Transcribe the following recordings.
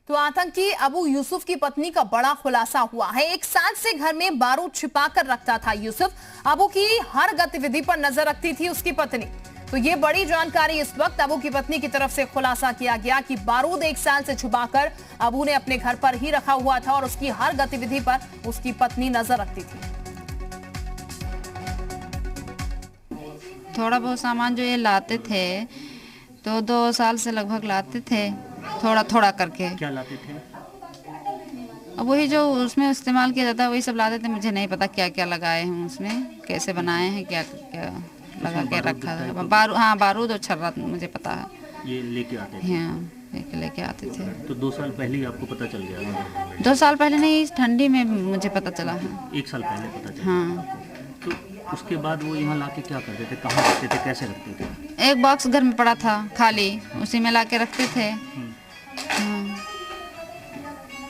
तो आतंकी अबू यूसुफ की पत्नी का बड़ा खुलासा हुआ है। 1 साल से घर में बारूद छिपाकर रखता था यूसुफ। अबू की हर गतिविधि पर नजर रखती थी उसकी पत्नी। तो ये बड़ी जानकारी इस वक्त अबू की पत्नी की तरफ से खुलासा किया गया कि बारूद 1 साल से छुपाकर अबू ने अपने घर पर ही रखा हुआ था और उसकी हर गतिविधि पर उसकी पत्नी नजर रखती थी। थोड़ा बहुत सामान जो ये लाते थे तो 2 साल से लगभग लाते थे, थोड़ा थोड़ा करके। क्या लाते थे? अब वही जो उसमें इस्तेमाल किया जाता है वही सब लाते थे। मुझे नहीं पता क्या क्या लगाए हैं उसमें, कैसे बनाए हैं, क्या क्या लगा के रखा है। हाँ, बारूद और छर्रा मुझे पता है। ये लेके आते थे? हाँ, लेके आते थे। तो 2 साल पहले ही आपको पता चल गया? 2 साल पहले नहीं, इस ठंडी में मुझे पता चला है। 1 साल पहले पता चला? हाँ। तो उसके बाद वो यहाँ लाके क्या करते थे, कहाँ रखते थे, कैसे रखते थे? एक बॉक्स घर में पड़ा था खाली, उसी में ला के रखते थे। हाँ।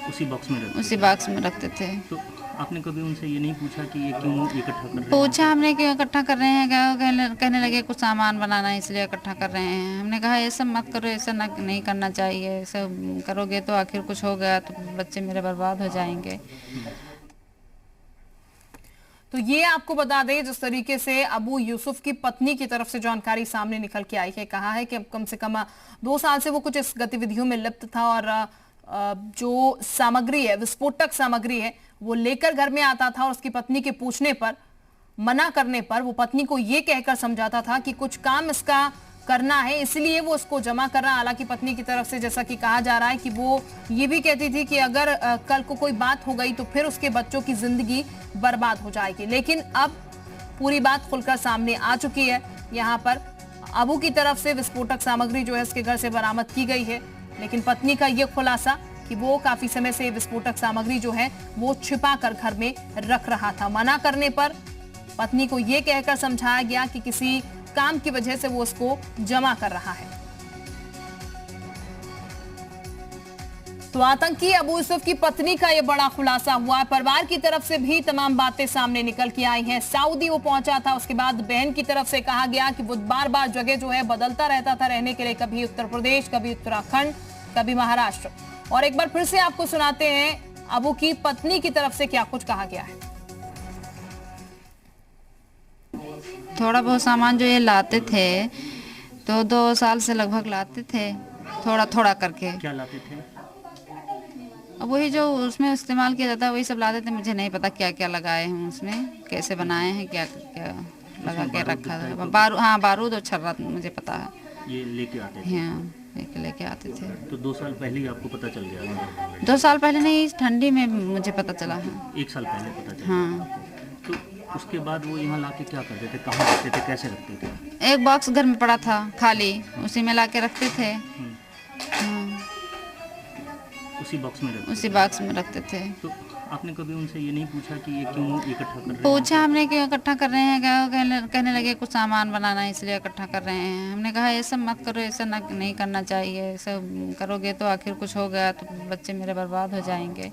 उसी बॉक्स में रखते? उसी बॉक्स में रखते थे। तो आपने कभी उनसे ये नहीं पूछा कि ये क्यों इकट्ठा कर रहे हैं? पूछा हमने क्यों इकट्ठा कर रहे हैं, कहने लगे कुछ सामान बनाना है इसलिए इकट्ठा कर रहे हैं। हमने कहा ये सब मत करो, ऐसा नहीं करना चाहिए, ऐसा करोगे तो आखिर कुछ हो गया तो बच्चे मेरे बर्बाद हो जाएंगे। तो ये आपको बता दें जिस तरीके से अबू यूसुफ की पत्नी की तरफ से जानकारी सामने निकल के आई है। कहा है कि अब कम से कम 2 साल से वो कुछ इस गतिविधियों में लिप्त था और जो सामग्री है, विस्फोटक सामग्री है, वो लेकर घर में आता था और उसकी पत्नी के पूछने पर, मना करने पर वो पत्नी को ये कहकर समझाता था कि कुछ काम इसका करना है, इसलिए वो उसको जमा कर रहा है। हालांकि पत्नी की तरफ से जैसा कि कहा जा रहा है कि वो ये भी कहती थी कि अगर कल को कोई बात हो गई तो फिर उसके बच्चों की जिंदगी बर्बाद हो जाएगी। लेकिन अब पूरी बात खुलकर सामने आ चुकी है। यहाँ पर अबू की तरफ से विस्फोटक सामग्री जो है उसके घर से बरामद की गई है, लेकिन पत्नी का यह खुलासा कि वो काफी समय से विस्फोटक सामग्री जो है वो छिपा कर घर में रख रहा था। मना करने पर पत्नी को यह कहकर समझाया गया कि किसी काम की वजह से वो उसको जमा कर रहा है। तो आतंकी अबू यूसुफ की पत्नी का यह बड़ा खुलासा हुआ है। परिवार की तरफ से भी तमाम बातें सामने निकल के आई हैं। सऊदी वो पहुंचा था, उसके बाद बहन की तरफ से कहा गया कि वो बार-बार जगह जो है बदलता रहता था रहने के लिए, कभी उत्तर प्रदेश, कभी उत्तराखंड, कभी महाराष्ट्र। और एक बार फिर से आपको सुनाते हैं अबू की पत्नी की तरफ से क्या कुछ कहा गया है। थोड़ा बहुत सामान जो ये लाते थे तो 2 साल से लगभग लाते थे, थोड़ा थोड़ा करके। क्या लाते थे? अब वही जो उसमें इस्तेमाल किया जाता है वही सब लाते थे। मुझे नहीं पता क्या क्या लगाए हैं उसमें, कैसे बनाए हैं, क्या क्या लगा के रखा है। हाँ, बारूद और छर्रा मुझे पता है। ये लेके आते थे? हाँ, लेके आते थे। तो 2 साल पहले ही आपको पता चल गया? 2 साल पहले नहीं, इस ठंडी में मुझे पता चला है। 1 साल पहले पता चला? हाँ। तो उसके बाद वो यहाँ लाके क्या करते थे, कहाँ रखते थे, कैसे रखते थे? एक बॉक्स घर में पड़ा था खाली, उसी में ला के रखते थे। हाँ। उसी बॉक्स में रखते? उसी बॉक्स में रखते थे। तो आपने कभी उनसे ये नहीं पूछा कि ये क्यों इकट्ठा कर रहे हैं? पूछा हमने क्यों इकट्ठा कर रहे हैं, कहने लगे कुछ सामान बनाना है इसलिए इकट्ठा कर रहे हैं। हमने कहा ये सब मत करो, ऐसा नहीं करना चाहिए, ऐसा करोगे तो आखिर कुछ हो गया तो बच्चे मेरे बर्बाद हो जाएंगे।